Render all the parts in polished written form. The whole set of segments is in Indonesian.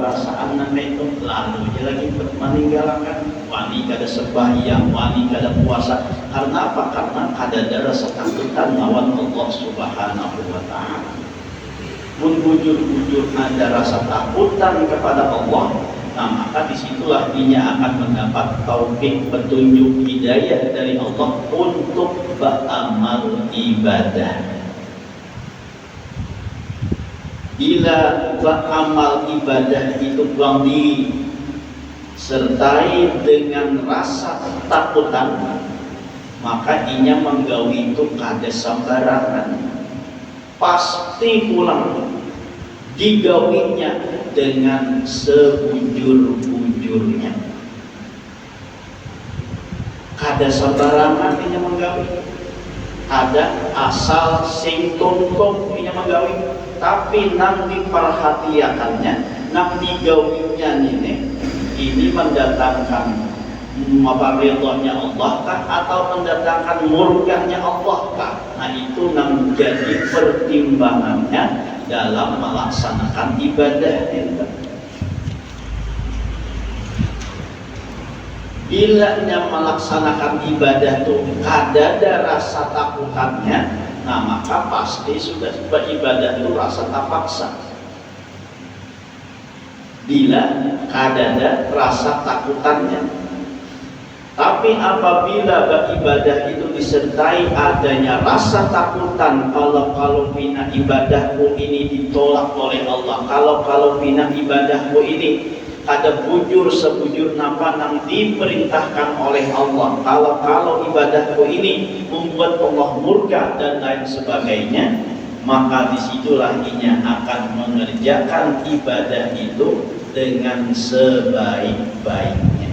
perasaan nama itu lalu dia lagi meninggalkan wani kada sembahyang, wani kada puasa. Karena apa? Karena ada rasa takutan lawan Allah Subhanahu wa ta'ala. Pun bujur-bujur ada rasa takutan kepada Allah, nah maka disitulah dia akan mendapat taufik, petunjuk, hidayah dari Allah untuk beramal ibadah. Bila beramal ibadah itu kurang disertai dengan rasa takutan, maka inya menggawi itu kada sembarangan, pasti pulang digawinya dengan sebujur-bujurnya. Kada sembarangan inya menggawi, ada asal sing tuntung inya menggawi, tapi nang diperhatikannya, nang digawinya ini mendatangkan ridhonya Allah kah atau mendatangkan murkanya Allah kah? Nah itu nang jadi pertimbangannya dalam melaksanakan ibadah. Bila melaksanakan ibadah itu ada rasa takutannya, nah maka pasti sudah beribadah itu rasa terpaksa. Bila ada rasa takutannya, tapi apabila beribadah itu disertai adanya rasa takutan, kalau bina ibadahku ini ditolak oleh Allah, kalau bina ibadahku ini ada bujur sebujur napa yang diperintahkan oleh Allah, kalau ibadahku ini membuat Allah murka dan lain sebagainya, maka disitulah ia akan mengerjakan ibadah itu dengan sebaik-baiknya.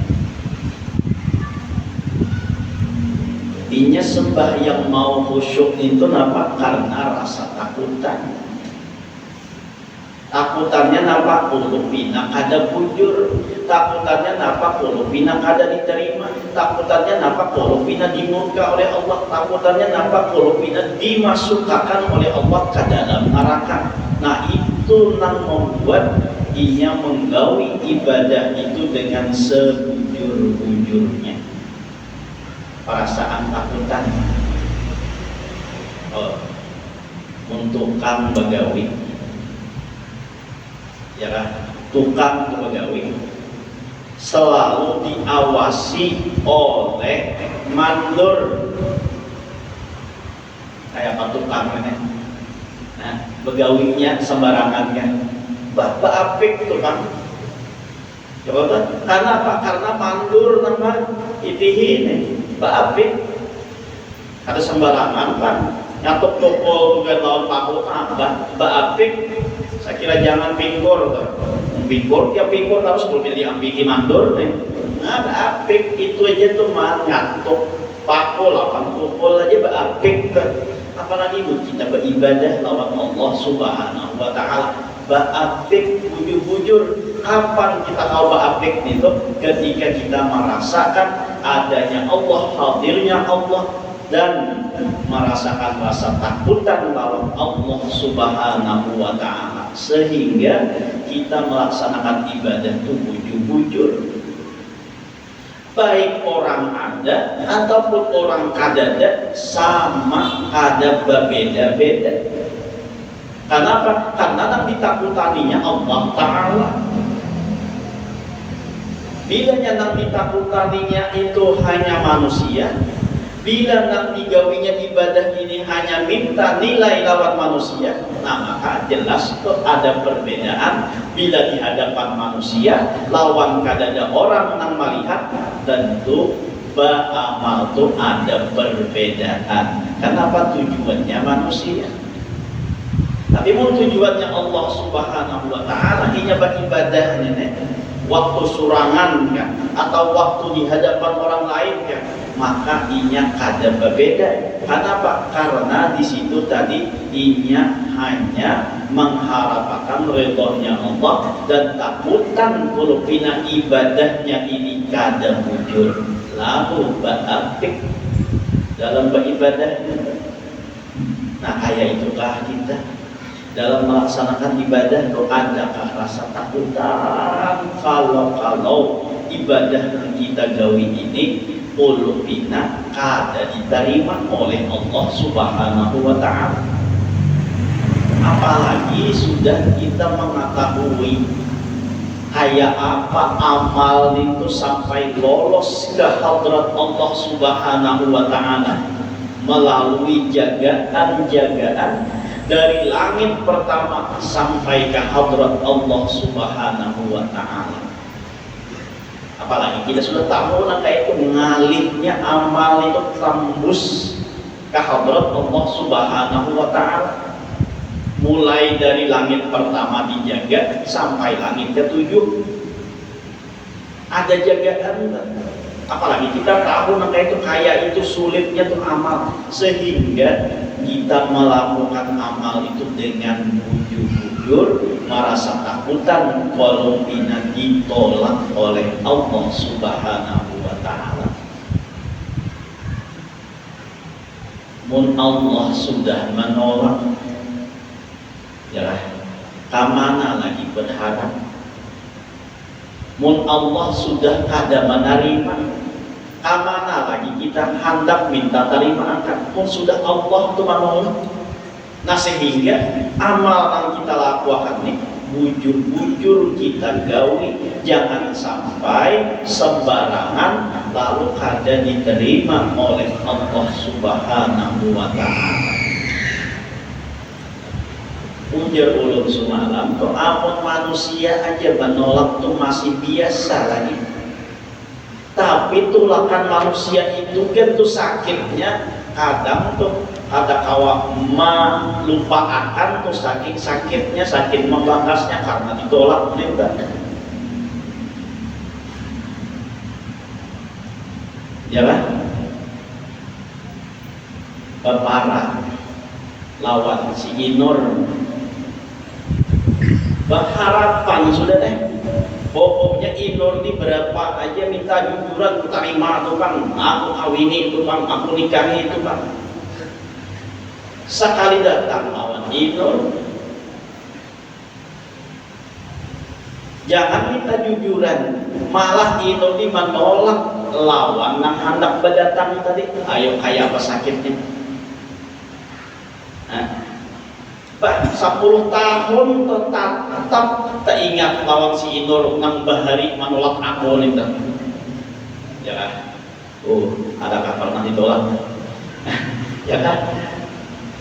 Inya sembahyang mau khusyuk itu napa? Karena rasa takutan. Takutannya napa? Kulo pina kada bujur. Takutannya napa? Kulo pina kada diterima. Takutannya napa? Kulo pina dimurka oleh Allah. Takutannya napa? Kulo pina dimasukkan oleh Allah ke dalam neraka. Nah itu nang membuat inya menggawi ibadah itu dengan sebujur-bujurnya. Perasaan takutan untuk kang begawi, ya kan? Tukang begawi selalu diawasi oleh mandor. Kayak apa tukang ini? Nah, begawinya sembarangan kan? Bapak apik tukang. Coba kan? Karena apa? Karena mandur nama itihi ini. Pak apik ada sembarangan kan? Nyatuk toko bukan lawan paku apa? Pak apik, saya kira jangan pingkor kan? Pingkor, ya pingkor harus boleh diambiki mandur nih. Nah, Pak apik itu aja tuh mah nyatuk paku lawan pukul aja Pak apik kan? Apalagi kita beribadah lawan Allah Subhanahu wa ta'ala. Ba'apik bujur-bujur. Kapan kita tahu ba'apik itu? Ketika kita merasakan adanya Allah, hadirnya Allah, dan merasakan rasa takutan lawan Allah Subhanahu wa ta'ala, sehingga kita melaksanakan ibadah itu bujur-bujur. Baik orang ada ataupun orang kadada, sama ada berbeda-beda. Kenapa? Karena yang ditakutaninya Allah Ta'ala. Bila yang ditakutaninya itu hanya manusia, bila yang digawinya ibadah ini hanya minta nilai lawan manusia, nah maka jelas itu ada perbedaan. Bila di hadapan manusia lawan kadada orang yang melihat, tentu beramal itu ada perbedaan. Kenapa? Tujuannya manusia. Tapi mau tujuannya Allah Subhanahu wa ta'ala, ini beribadahnya waktu surangan kan, atau waktu di hadapan orang lain kan, maka inya kada berbeda. Kenapa? Karena di situ tadi inya hanya mengharapkan ridhonya Allah dan takutan kalau pina ibadahnya ini kada bujur, lalu ba'apik dalam beribadah. Nah kayak itulah kita. dalam melaksanakan ibadah kok adakah rasa takutan kalau ibadah yang kita gawi ini ulupina kada diterima oleh Allah Subhanahu wa ta'ala. Apalagi sudah kita mengetahui kayak apa amal itu sampai lolos ke hadrat Allah Subhanahu wa ta'ala melalui jagaan-jagaan dari langit pertama sampai ke hadrat Allah Subhanahu wa ta'ala. Apalagi kita sudah tahu kayak itu ngalihnya amal itu tembus ke hadrat Allah Subhanahu wa ta'ala, mulai dari langit pertama dijaga sampai langit ketujuh ada jagaan. Apalagi kita tahu kayak itu kayak itu sulitnya tuh amal, sehingga kita melakukan amal itu dengan bujur-bujur merasa takutan walau ditolak oleh Allah Subhanahu wa ta'ala. Mun Allah sudah menolak, ya kamana lagi berharap. Mun Allah sudah kada menerima, kamana lagi kita hendak minta terima akan. Mun sudah Allah itu menolak, nah sehingga amal yang kita lakukan ini bujur-bujur kita gawi, jangan sampai sembarangan lalu kada diterima oleh Allah Subhanahu wa ta'ala. Ujar ulun semalam tuh amun manusia aja menolak tuh masih biasa lagi, tapi tulakan manusia itu kan tuh sakitnya kadang tuh ada kawa lupa akan tuh saking sakitnya, sakit membangkasnya karena ditolak perintah. Ya kan? Parah lawan si Inor berharapan sudah deh, pokoknya Inor ini berapa aja minta jujuran terima tuh bang, aku kawini itu bang, aku nikahi itu bang. Sekali datang lawan Inor, jangan minta jujuran, malah Inor ini menolak lawan yang hendak berdatang tadi. Ayo kayak apa sakitnya? Bah, 10 tahun tetap tak ingat lawan si Inor nang bahari menolak aku nih. Ya kan? Adakah pernah ditolak? Ya kan?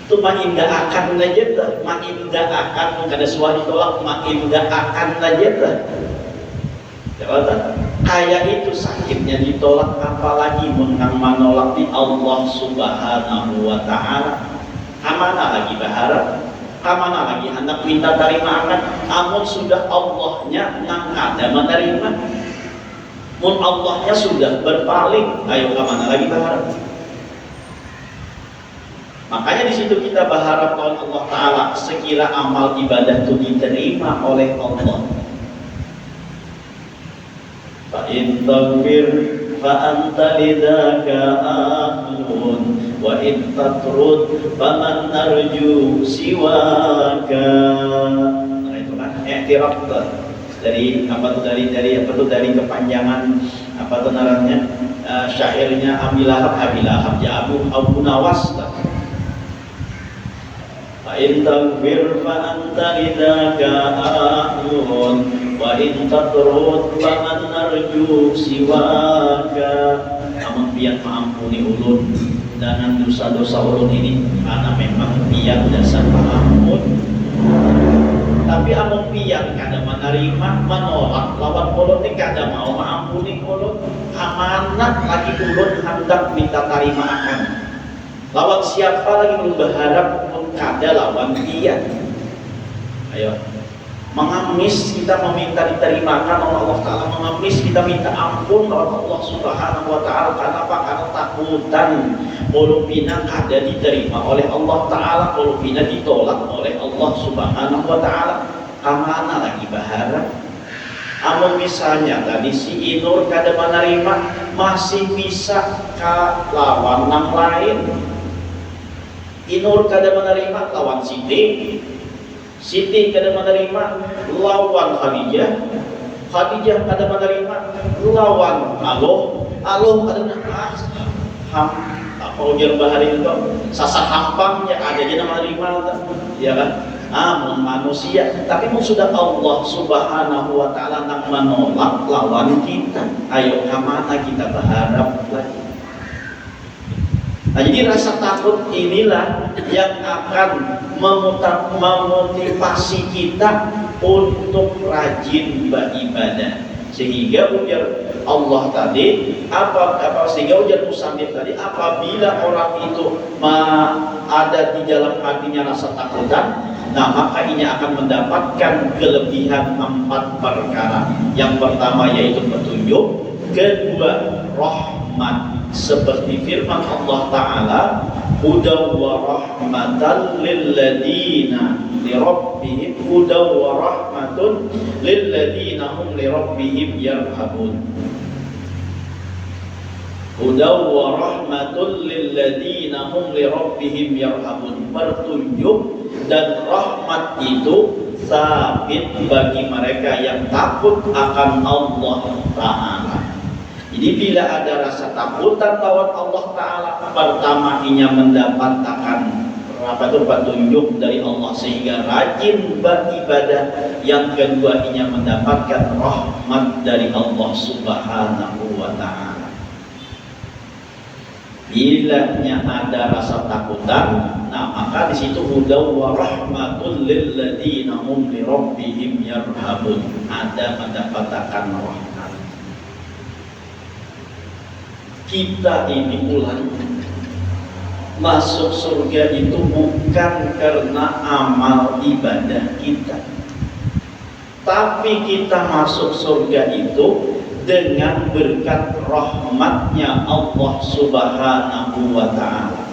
Itu makin gak akan aja tuh, makin gak akan kada suah ditolak, makin gak akan aja tuh. Ya kan? Kayak itu sakitnya ditolak, apalagi menolak di Allah Subhanahu wa ta'ala. Kamana lagi berharap, kamana lagi hendak minta terima akan. Amun sudah Allahnya nang ada menerima, mun Allahnya sudah berpaling, ayo kamana lagi berharap. Makanya di situ kita berharap oleh Allah Ta'ala sekira amal ibadah itu diterima oleh Allah. Fa in taghfir fa anta lidzaka ahlun wa in tatrud faman narju siwaka. Nah itu kan i'tiraf dari apa tuh dari kepanjangan apa tuh narasnya syairnya Abilahab ya Abu Nawas. Fa in taghfir fa anta lidzaka ahlun wa in tatrud faman narju siwaka. Amun pian maampuni ulun dengan dosa-dosa ulun ini, karena memang pian dasar pengampun. Tapi amun pian kada menerima, menolak lawan ulun ini kada mau maampuni ulun, amanat lagi ulun hendak minta terima akan. Lawan siapa lagi ulun berharap ulun kada lawan pian. Ayo mengamis kita meminta diterimakan oleh Allah Ta'ala, mengamis kita minta ampun oleh Allah Subhanahu wa Ta'ala. Kenapa? Karena takutan polupina kada diterima oleh Allah Ta'ala, polupina ditolak oleh Allah Subhanahu wa Ta'ala. Kamana lagi berharap? Amun misalnya tadi si Inur kada menerima, masih bisa ka lawan yang lain. Inur kada menerima lawan si D, Siti kada menerima lawan Khadijah, Khadijah kada menerima lawan Aloh kada apa ujar bahari itu sasa hampangnya ada je nama terima ya kan manusia tapi sudah Allah Subhanahu wa taala nang menolak lawan kita, ayo kemana kita berharap lagi. Nah, jadi rasa takut inilah yang akan memotivasi kita untuk rajin beribadah. Sehingga ujar Allah tadi sehingga ujar Musannif tadi, apabila orang itu ada di dalam hatinya rasa takutan, nah maka ini akan mendapatkan kelebihan 4 perkara. Yang pertama yaitu petunjuk, kedua rahmat seperti firman Allah Ta'ala, hudaw wa rahmatan lilladina lirabbihim, hudaw wa rahmatun lilladina hum lirabbihim yarhabun. Hudaw wa rahmatun lilladina hum lirabbihim yarhabun. Petunjuk dan rahmat itu sabit bagi mereka yang takut akan Allah Ta'ala. Jadi bila ada rasa takutan lawan Allah Ta'ala, pertama inya mendapatkan petunjuk dari Allah sehingga rajin beribadah. Yang kedua inya mendapatkan rahmat dari Allah Subhanahu wa Ta'ala. Bila ada rasa takutan, nah maka di situ hudaw wa rahmatul lil ladina hum li rabbihim yarhabun, ada mendapatkan rahmat. Kita ini ulang masuk surga itu bukan karena amal ibadah kita, tapi kita masuk surga itu dengan berkat rahmatnya Allah Subhanahu wa Ta'ala.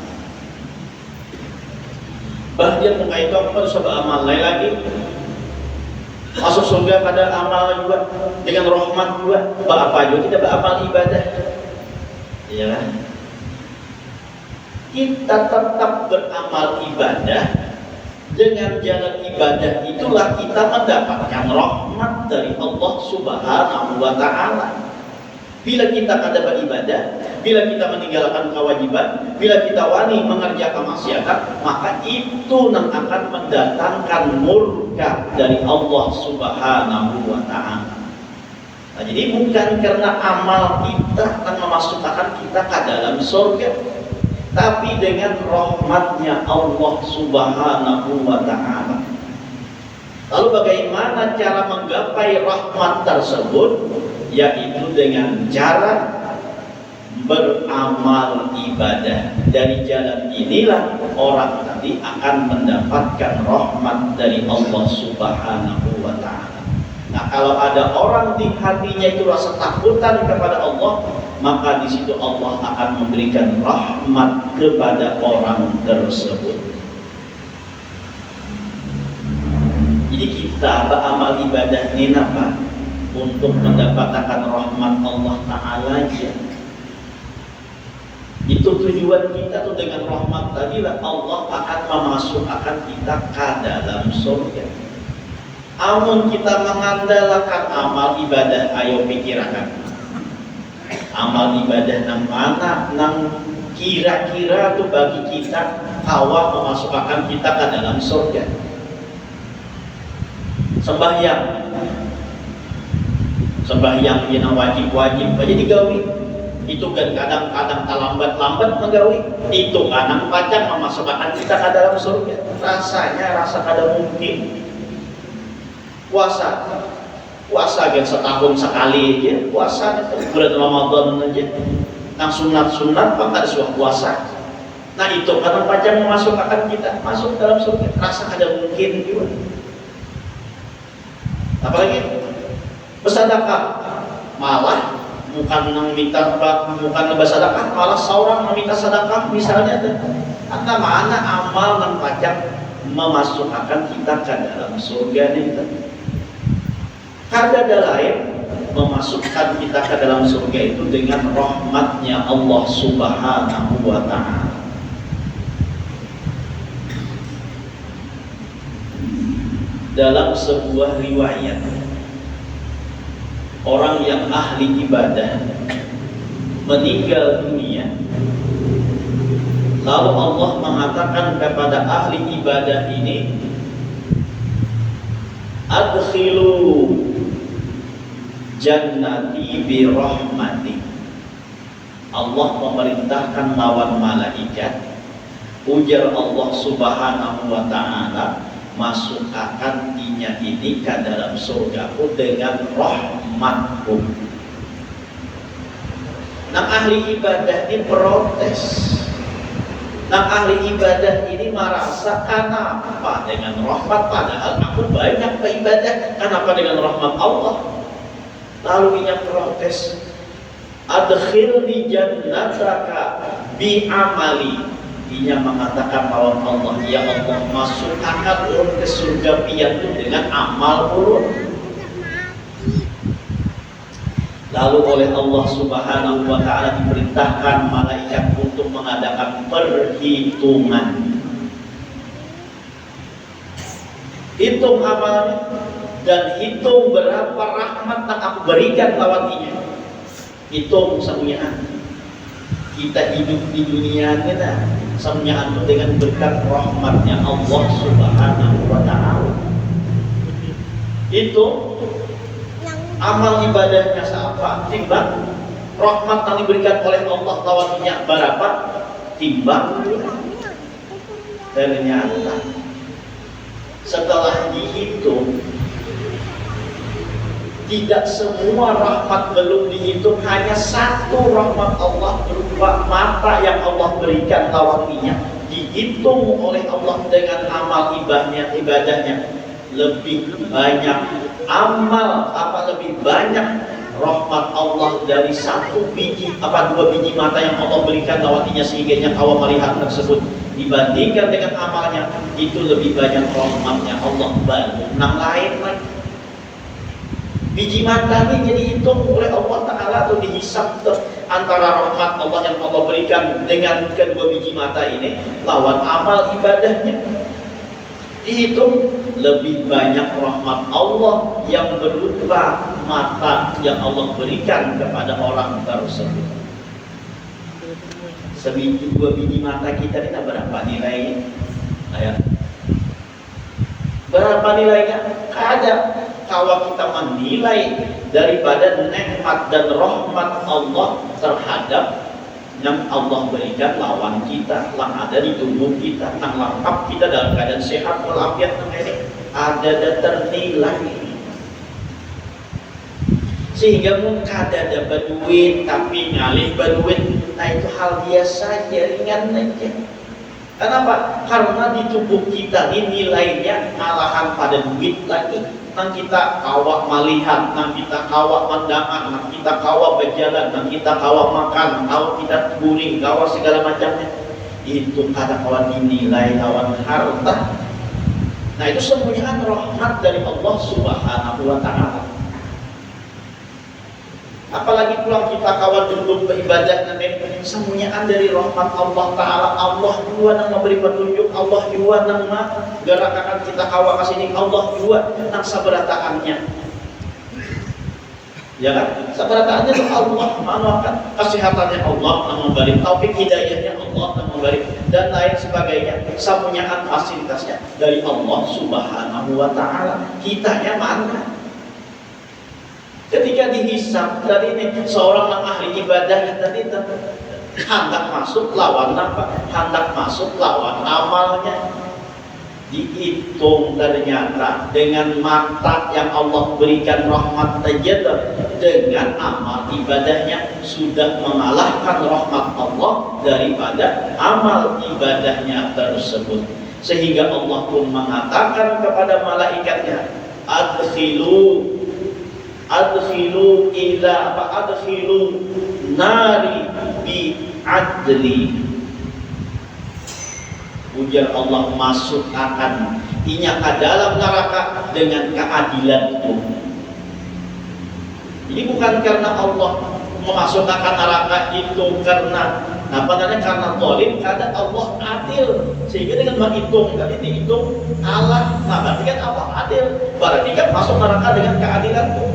Bahkan mengaikan pada amal lain lagi, masuk surga pada amal juga dengan rahmat juga. Apa juga kita beramal ibadah, ya kan? Kita tetap beramal ibadah. Dengan jalan ibadah itulah kita mendapatkan rahmat dari Allah Subhanahu wa Ta'ala. Bila kita ada beribadah, bila kita meninggalkan kewajiban, bila kita wani mengerjakan maksiat, maka itu yang akan mendatangkan murka dari Allah Subhanahu wa Ta'ala. Nah, jadi bukan karena amal kita akan memasukkan kita ke dalam surga, tapi dengan rahmatnya Allah Subhanahu wa Ta'ala. Lalu bagaimana cara menggapai rahmat tersebut? Yaitu dengan cara beramal ibadah. Dari jalan inilah orang tadi akan mendapatkan rahmat dari Allah Subhanahu wa Ta'ala. Nah, kalau ada orang di hatinya itu rasa takutan kepada Allah, maka di situ Allah akan memberikan rahmat kepada orang tersebut. Jadi kita beramal ibadah ini apa? Untuk mendapatkan rahmat Allah Ta'ala aja. Itu tujuan kita tuh, dengan rahmat tadilah Allah akan memasukkan kita ke dalam surga. Amun kita mengandalkan amal ibadah, ayo pikirkan amal ibadah nang mana nang kira-kira tuh bagi kita awal memasukkan kita ke dalam surga. Sembahyang yang wajib-wajib aja digawi, itu kan kadang-kadang lambat menggawi, itu kadang pacang memasukkan kita ke dalam surga. Rasa kada mungkin. Puasa kan setahun sekali aja, puasa bulan Ramadan aja. Nang sunat-sunat maka ada suah puasa. Nah itu kadang pacang memasukkan kita masuk dalam surga. Rasa kada mungkin juga. Apalagi bersedekah, malah bukan bersedekah, malah seorang meminta sedekah misalnya, ada mana amal yang pacang memasukkan kita ke dalam surga ini. Kada ada lain memasukkan kita ke dalam surga itu dengan rahmatnya Allah Subhanahu wa Ta'ala. dalam sebuah riwayat, orang yang ahli ibadah meninggal dunia, lalu Allah mengatakan kepada ahli ibadah ini, adkhilu jannati bi rahmati. Allah memerintahkan lawan malaikat, ujar Allah Subhanahu wa ta'ala, masukkan inya ini ke dalam surgaku dengan rahmatku. Nah, ahli ibadah ini protes. Nah, ahli ibadah ini merasa, kenapa dengan rahmat, padahal aku banyak beribadah, kenapa dengan rahmat Allah? Lalu ia protes, adkhilni jannataka bi amali. Ia mengatakan lawan Allah, ya Allah, masukkan ulun ke surga piatu dengan amal ulun. Lalu oleh Allah Subhanahu wa ta'ala diperintahkan malaikat untuk mengadakan perhitungan. Hitung amalnya dan hitung berapa rahmat yang aku berikan lawatinya. Hitung semuanya. Kita hidup di dunia kita semuanya dengan berkat rahmatnya Allah Subhanahu wa ta'ala. Hitung amal ibadahnya siapa, timbang rahmat yang diberikan oleh Allah lawannya berapa, timbang. Ternyata setelah dihitung, tidak semua rahmat belum dihitung, hanya satu rahmat Allah berupa mata yang Allah berikan lawannya dihitung oleh Allah dengan amal ibadahnya lebih banyak amal lebih banyak rahmat Allah dari satu biji dua biji mata yang Allah berikan lawatinya sehingga kau melihat tersebut, dibandingkan dengan amalnya itu lebih banyak rahmatnya Allah baru nang lain lagi. Biji mata ini jadi hitung oleh Allah Ta'ala atau dihisap antara rahmat Allah yang Allah berikan dengan kedua biji mata ini lawan amal ibadahnya, dihitung lebih banyak rahmat Allah yang berupa mata yang Allah berikan kepada orang tersebut. Dua biji mata kita ini berapa nilainya? Ayat. Berapa nilainya? Ada. Kalau kita menilai daripada nikmat dan rahmat Allah terhadap yang Allah berikan lawan kita, yang ada di tubuh kita, yang lengkap kita dalam keadaan sehat walafiat, ini ada ternilai. Sehingga mungkin ada berduit tapi ngalih berduit, nah itu hal biasa aja, ringan aja. Kenapa? Karena di tubuh kita ini nilainya malahan pada duit lagi. Nang kita kawak melihat, nang kita kawak mendangan, nang kita kawak berjalan, nang kita kawak makan, kawak kita guring, kawak segala macamnya. Itu kadang kawan dinilai lawan harta. Nah itu semuanya rahmat dari Allah Subhanahu wa ta'ala. Apalagi pulang kita kawan duduk beribadah, nanti semuanya dari rahmat Allah Ta'ala. Allah juga yang memberi petunjuk, Allah juga yang menggerakkan kita kawan ke sini, Allah juga yang saberataannya. Ya kan? Saberataannya itu Allah mengamalkan, kesehatannya Allah yang memberi, taufik hidayahnya Allah yang memberi, dan lain sebagainya. Semuanya fasilitasnya dari Allah Subhanahu wa Ta'ala. Kitanya mana? Ketika dihisab tadi ini seorang yang ahli ibadah tadi hendak masuk lawan apa? Hendak masuk lawan amalnya. Dihitung ternyata dengan mata yang Allah berikan rahmat saja dengan amal ibadahnya sudah mengalahkan rahmat Allah daripada amal ibadahnya tersebut. Sehingga Allah pun mengatakan kepada malaikatnya, adkhilu nari bi adli. Ujar Allah, masuk akan inya ke dalam neraka dengan keadilanku. Ini bukan karena Allah memasukkan neraka itu karena Nah, padahal karena zalim, karena Allah adil, sehingga dengan menghitung tadi dihitung Allah. Nah, berarti kan Allah adil, berarti kan masuk neraka dengan keadilanku.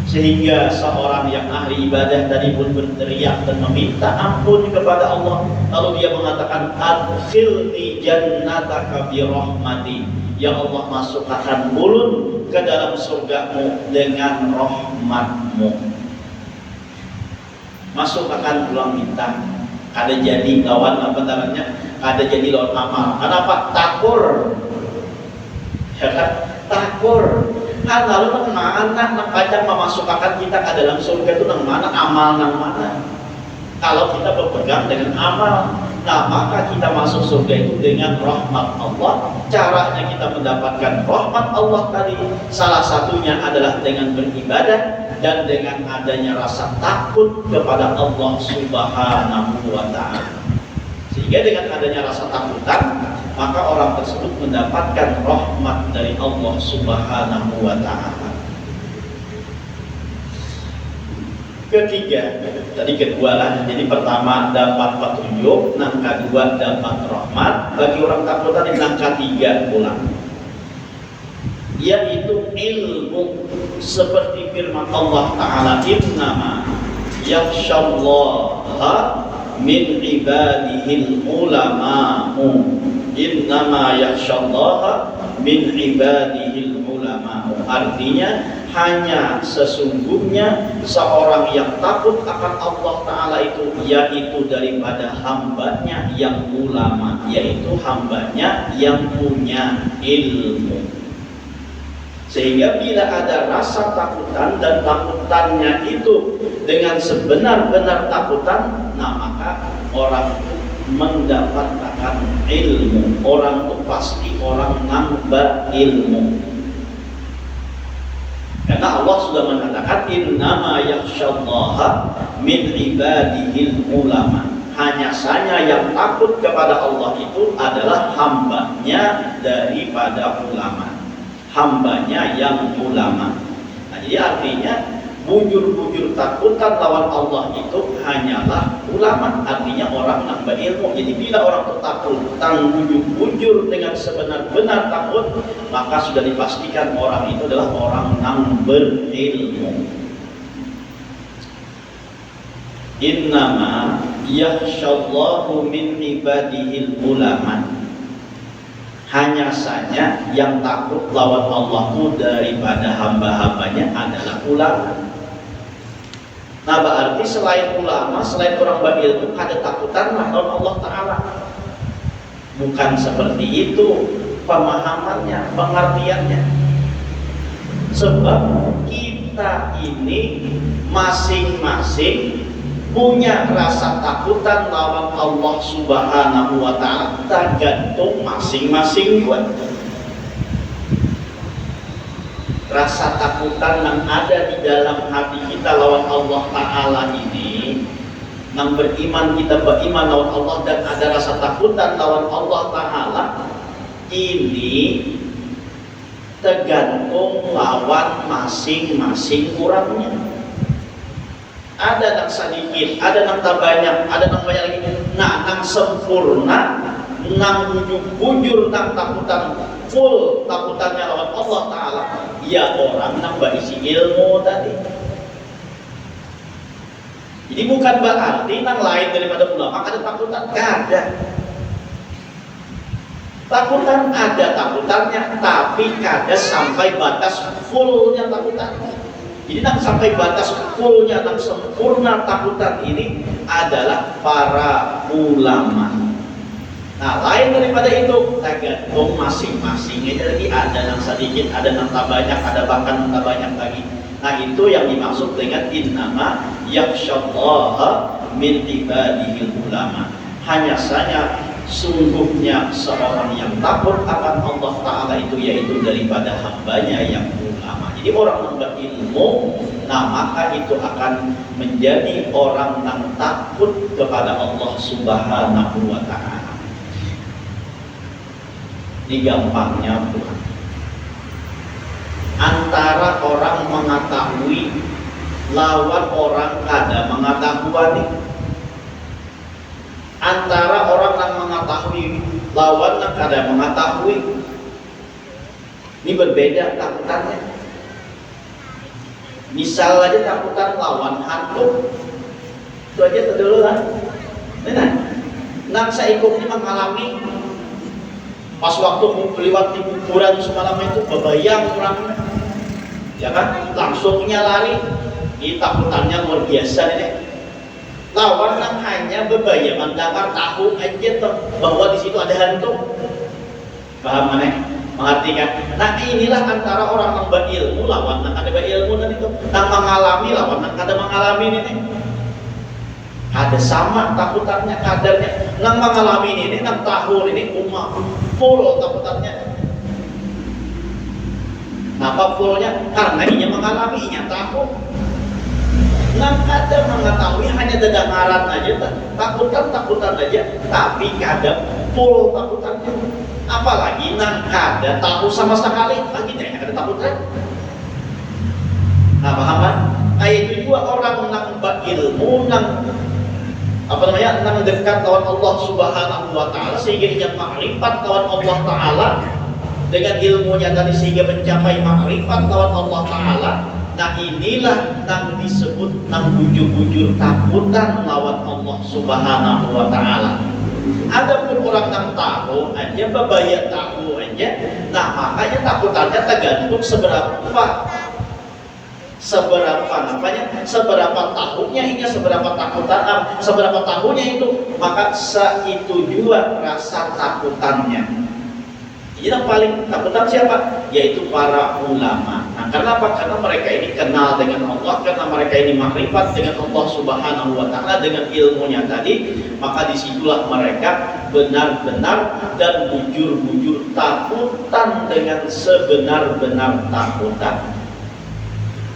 Sehingga seorang yang ahli ibadah tadi pun berteriak dan meminta ampun kepada Allah. Lalu dia mengatakan, adkhilni jannataka bi rahmati. Ya Allah, masukkan ulun ke dalam surgamu dengan rahmatmu. Masukkan pulang minta. Ada jadi lawan apa namanya? Ada jadi lawan amal. Kenapa? Takur. Ya kan? Takur. Kan lalu nang mana nang kacang memasukkan kita ke dalam surga itu nang mana amal nang mana? Kalau kita berpegang dengan amal, nah maka kita masuk surga itu dengan rahmat Allah. Caranya kita mendapatkan rahmat Allah tadi salah satunya adalah dengan beribadah dan dengan adanya rasa takut kepada Allah Subhanahu wa ta'ala. Sehingga dengan adanya rasa takutan, maka orang tersebut mendapatkan rahmat dari Allah Subhanahu wa ta'ala. Ketiga, tadi kedua lah. Jadi pertama dapat petunjuk, yang kedua dapat rahmat. Bagi orang takutan yang ketiga pulang, yaitu ilmu, seperti firman Allah Ta'ala, innama yakhshallaha min ibadihil ulama'u. Innama yakhshallaha min ibadihil ulama'u. Artinya hanya sesungguhnya seorang yang takut akan Allah Ta'ala itu yaitu daripada hambanya yang ulama, yaitu hambanya yang punya ilmu. Sehingga bila ada rasa takutan dan takutannya itu dengan sebenar-benar takutan, nah maka orang itu mendapatkan ilmu. Orang itu pasti orang nambah ilmu. Karena Allah sudah mengatakan innama yakhshallaha min ibadihil ulama. Hanya saja yang takut kepada Allah itu adalah hambanya daripada ulama. Hambanya yang ulama. Nah, jadi artinya bujur-bujur takutan lawan Allah itu hanyalah ulama. Artinya orang nambah ilmu. Jadi bila orang itu takut bujur-bujur dengan sebenar-benar takut, maka sudah dipastikan orang itu adalah orang yang berilmu. Innama yakhshallahu min ibadihil ulama. Hanya saja yang takut lawan Allah itu daripada hamba-hambanya adalah ulama. Nah berarti selain ulama, selain orang berilmu, ada takutan lawan Allah Ta'ala. Bukan seperti itu pemahamannya, pengertiannya. Sebab kita ini masing-masing punya rasa takutan lawan Allah Subhanahu wa ta'ala, tergantung masing-masing juga. Rasa takutan yang ada di dalam hati kita lawan Allah Ta'ala ini, yang beriman, kita beriman lawan Allah dan ada rasa takutan lawan Allah Ta'ala, ini tergantung lawan masing-masing orangnya. Ada yang sedikit, ada yang tak banyak, ada yang banyak lagi. Nah, yang sempurna, yang bujur, yang takutan full, takutannya lawan Allah Ta'ala, ya orang yang berisi ilmu tadi. Jadi bukan berarti yang lain daripada ulama ada takutan, ada. Takutan ada takutannya, tapi kada sampai batas fullnya takutannya. Jadi yang sampai batas fullnya, yang sempurna takutan ini adalah para ulama. Nah lain daripada itu, tergantung masing-masing. Jadi ada yang sedikit, ada yang tak banyak, ada bahkan yang tak banyak lagi. Nah itu yang dimaksud dengan innama yakhshallaha min ibadihil ulama. Hanya saja sungguhnya seorang yang takut akan Allah Ta'ala itu yaitu daripada hambanya yang ulama. Jadi orang yang berilmu, nah maka itu akan menjadi orang yang takut kepada Allah Subhanahu wa ta'ala. Ini gampangnya Tuhan. Antara orang mengetahui lawan orang kada mengetahui. antara orang yang mengetahui lawan yang kada mengetahui. Ini berbeda takutannya. Misal aja takutan lawan hantu, itu aja dulu kan. Nah, saya ikut ini mengalami pas waktu lewat di kuburan semalam itu bebayang orangnya, ya kan? Langsungnya lari. Ini takutannya luar biasa ini. Lawan yang hanya bebayang mendengar tahu aja tuh bahwa di situ ada hantu. Paham mana? Mengartikan. Nah, inilah antara orang yang berilmu lawan yang ada berilmu dan itu, yang mengalami lawan yang ada mengalami ini. Ada sama takutannya, kadarnya. Yang mengalami ini, yang tahu ini umah full takutannya. Kenapa fullnya? Karena ia mengalami, ia tahu. Yang kadang mengetahui hanya dengaran aja, takutan aja, tapi kadang full takutannya. Apalagi nang kada tahu sama sekali, lagi tidak ada takutan. Nah, paham kan? Kayak itu juga orang nang berilmu, nang nang dekat lawan Allah Subhanahu wa taala sehingga ia makrifat lawan Allah taala dengan ilmunya tadi sehingga mencapai makrifat lawan Allah taala. Nah, inilah nang disebut nang bujur-bujur takutan lawan Allah Subhanahu wa taala. Adapun orang yang tahu aja, bebayang tahu aja, nah makanya takutannya tergantung seberapa tahunnya ini, seberapa tahunnya itu, maka itu juga rasa takutannya. Jadi yang paling takutan siapa? Yaitu para ulama. Nah, karena apa? Karena mereka ini kenal dengan Allah, karena mereka ini makrifat dengan Allah Subhanahu wa taala dengan ilmunya tadi, maka disitulah mereka benar-benar dan bujur-bujur takutan dengan sebenar-benar takutan.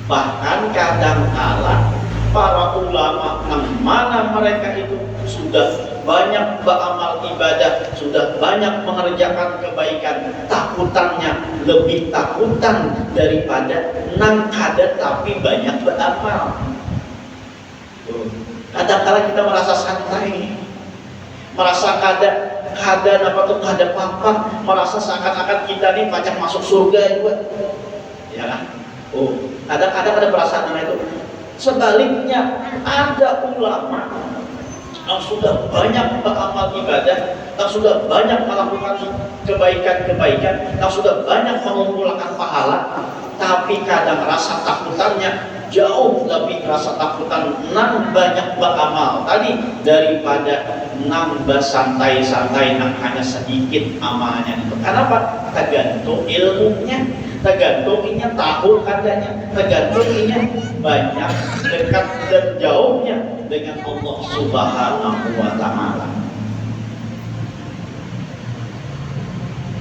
Bahkan kadang-kala para ulama yang mana mereka itu sudah banyak beramal ibadah, sudah banyak mengerjakan kebaikan, takutannya lebih takutan daripada nang kada tapi banyak beramal. Kadang-kala kita merasa santai, merasa kada apa-apa, merasa seakan-akan kita nih pacak masuk surga juga, ya kan? Kadang-kadang ada perasaan itu. Sebaliknya, ada ulama yang sudah banyak beramal ibadah, yang sudah banyak melakukan kebaikan-kebaikan, yang sudah banyak mengumpulkan pahala, tapi kadang rasa takutannya jauh lebih rasa takutan nang banyak beramal tadi daripada nang bersantai-santai nang hanya sedikit amalnya itu. Kenapa? Tergantung ilmunya, tergantung ini tahu katanya, tergantung ini banyak dekat dan jauhnya dengan Allah Subhanahu wa taala.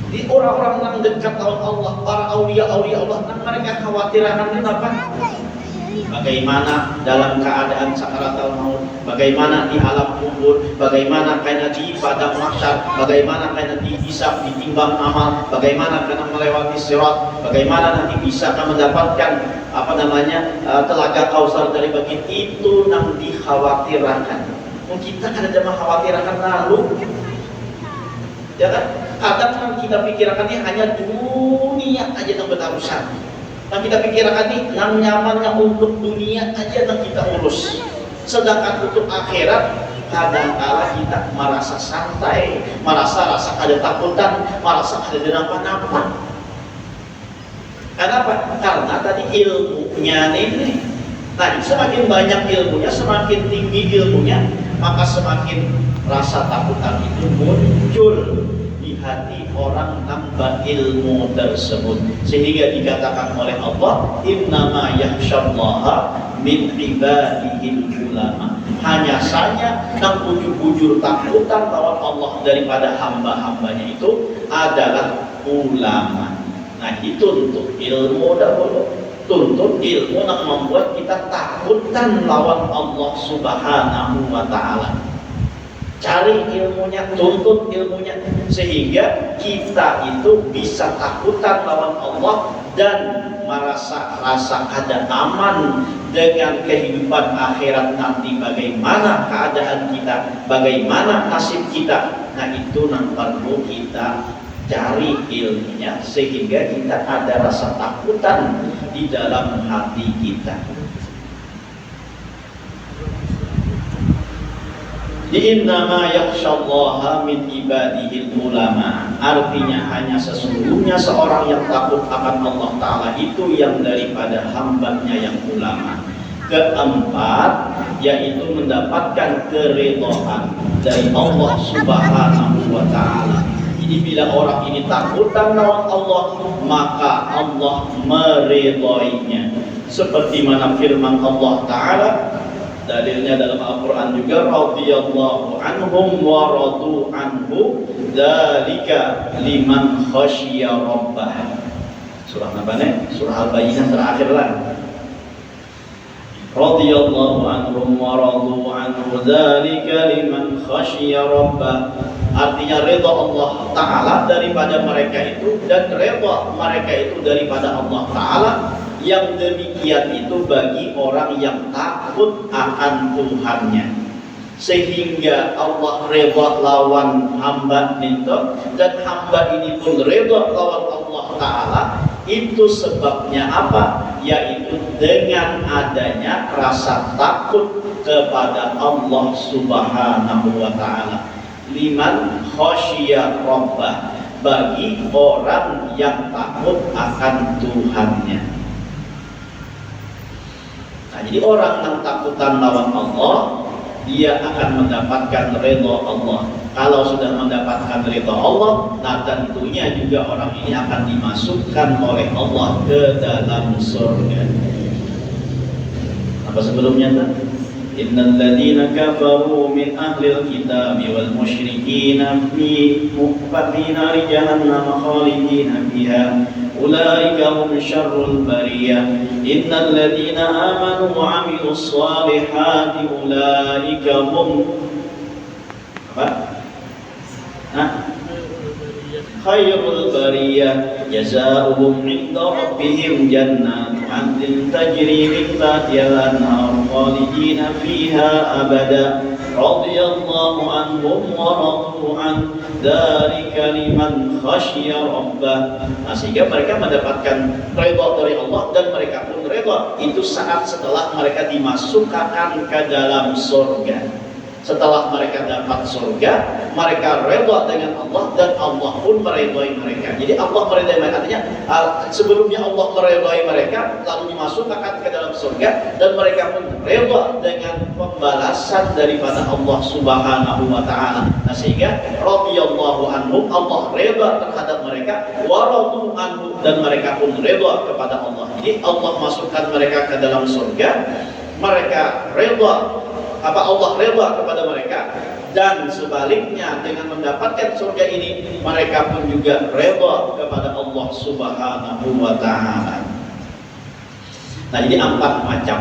Di orang-orang yang dekat dengan Allah, para aulia-aulia Allah, mereka khawatir akan apa? Bagaimana dalam keadaan sakaratul maut, bagaimana di alam kubur, bagaimana kena di padang mahsyar, bagaimana kena dihisab, ditimbang amal, bagaimana kena melewati sirat, bagaimana nanti bisa mendapatkan telaga kausar dari bagian itu yang dikhawatirkan. Kita kan ada mengkhawatirkan lalu, ya kan? Kadang kita pikirkan ini hanya dunia aja yang berurusan. Yang kita pikirkan ini yang nyamannya untuk dunia aja yang kita urus. Sedangkan untuk akhirat kadang-kala kita merasa santai, merasa ada takutan, merasa ada denapa-napa. Kenapa? Karena tadi ilmunya ini. Nah, semakin banyak ilmunya, semakin tinggi ilmunya, maka semakin rasa takutan itu muncul di hati orang tanpa ilmu tersebut, sehingga dikatakan oleh Allah, innama yakhsyallaha min ibadihil ulama. Hanya saja yang bujur-bujur takutan lawan Allah daripada hamba-hambanya itu adalah ulama. Nah, dituntut ilmu dahulu, tuntut ilmu yang membuat kita takutan lawan Allah Subhanahu wa taala. Cari ilmunya, tuntut ilmunya, sehingga kita itu bisa takutan lawan Allah dan merasa ada aman dengan kehidupan akhirat nanti. Bagaimana keadaan kita, bagaimana nasib kita. Nah itu yang perlu kita cari ilmunya, sehingga kita ada rasa takutan di dalam hati kita. Innama yakhshallaha min ibadihil ulama. Artinya hanya sesungguhnya seorang yang takut akan Allah Ta'ala itu yang daripada hambanya yang ulama. Keempat, yaitu mendapatkan keridhaan dari Allah Subhanahu wa Ta'ala. Jadi bila orang ini takutan lawan Allah, maka Allah meridhoinya. Seperti mana firman Allah Ta'ala, dalilnya dalam Al-Quran juga, radhiyallahu anhum wa radu anhu dzalika liman khasyiya rabbah. Surah apa nih? Surah Al-Bayyinah terakhir lah. Radhiyallahu anhum wa radu anhu dzalika liman khasyiya rabbah. Artinya redha Allah Ta'ala daripada mereka itu, dan redha mereka itu daripada Allah Ta'ala. Yang demikian itu bagi orang yang takut akan Tuhannya, sehingga Allah redha lawan hamba itu, dan hamba ini pun redha lawan Allah Ta'ala. Itu sebabnya apa? Yaitu dengan adanya rasa takut kepada Allah Subhanahu wa Ta'ala. Liman khasyiya rabbah, bagi orang yang takut akan Tuhannya. Nah, jadi orang yang takutan lawan Allah, dia akan mendapatkan ridha Allah. Kalau sudah mendapatkan ridha Allah, nah tentunya juga orang ini akan dimasukkan oleh Allah ke dalam surga. Apa sebelumnya tadi? Innal ladzina kafaru min ahlil kitabi wal musyrikina fi nari jahannam khalidina fiha ulaika hum syarrul bariyah. Innal ladzina amanu wa 'amilus shalihati ulaika hum khairul bariyah jazaohum 'inda rabbihim jannatu 'adnin tajri min tahtiha al-anhar khalidina fiha abada radhiyallahu anhum wa radu an dzalika liman khasyiya rabbah. Nah, sehingga mereka mendapatkan redha dari Allah, dan mereka pun redha itu saat setelah mereka dimasukkan ke dalam surga. Setelah mereka dapat surga, mereka redha dengan Allah, dan Allah pun meridhai mereka. Jadi Allah meridhai mereka, artinya sebelumnya Allah meridhai mereka, lalu dimasukkan ke dalam surga, dan mereka pun redha dengan pembalasan daripada Allah Subhanahu wa Ta'ala. Nah, sehingga radhiyallahu anhum, Allah redha terhadap mereka, wa radu anhu, dan mereka pun redha kepada Allah. Jadi Allah masukkan mereka ke dalam surga, mereka redha, Allah redha kepada mereka, dan sebaliknya dengan mendapatkan surga ini mereka pun juga redha kepada Allah Subhanahu wa Ta'ala. Nah, jadi 4 macam.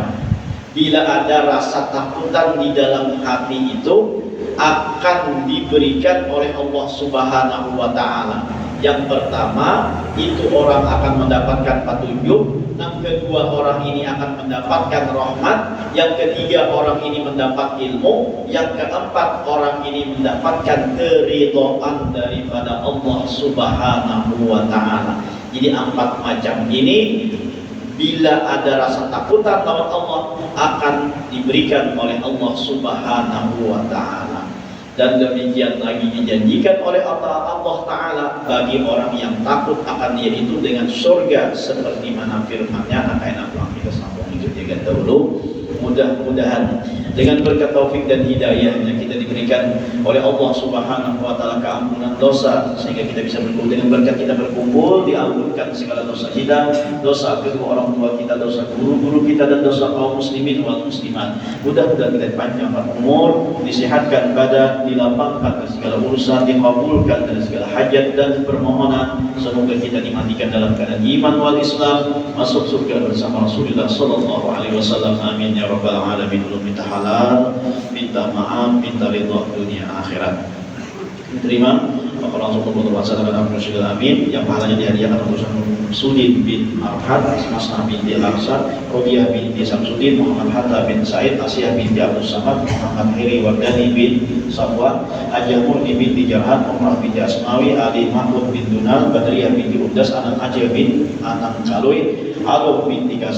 Bila ada rasa takutan di dalam hati itu, akan diberikan oleh Allah Subhanahu wa Ta'ala. Yang pertama, itu orang akan mendapatkan petunjuk. Yang kedua, orang ini akan mendapatkan rahmat. Yang ketiga, orang ini mendapat ilmu. Yang keempat, orang ini mendapatkan keridhaan daripada Allah Subhanahu wa Ta'ala. Jadi 4 macam ini, bila ada rasa takutan lawan Allah, akan diberikan oleh Allah Subhanahu wa Ta'ala. Dan demikian lagi dijanjikan oleh Allah Ta'ala bagi orang yang takut akan dia itu dengan surga, seperti mana firman-Nya. Akan kita sambung itu juga dahulu. Mudah-mudahan dengan berkat taufik dan hidayahnya kita diberikan oleh Allah Subhanahu wa Ta'ala keampunan dosa, sehingga kita bisa berkumpul. Dengan berkat kita berkumpul, diampunkan segala dosa kita, dosa kedua orang tua kita, dosa guru-guru kita, dan dosa kaum muslimin wal muslimat. Mudah-mudahan kita dipanjangkan umur, disehatkan badan, dilapangkan dari segala urusan, dikabulkan dari segala hajat dan permohonan. Semoga kita dimatikan dalam keadaan iman wal Islam, masuk surga bersama Rasulullah sallallahu alaihi wasallam. Amin ya rabbal alamin. Alamin. Minta halal, minta maaf, minta ridha dunia akhirat. Diterima, maka langsung berbuat dengan Rasulul Amin yang pahalanya dihadiahkan untuk Sudin bin Arhad, Masnah binti Al-Arsad, Rodiah binti Samsudin, Muhammad Hatta bin Said, Asyah binti Abdul Samad, Muhammad Hiri Wardani bin Safwan, Ajah Murni binti Jarhan, Umrah binti Asmawi, Ali Mahmud bin Dunal, Badriyah binti Udas, Anan Aceh bin Anang Caloi, Alok binti Kasih.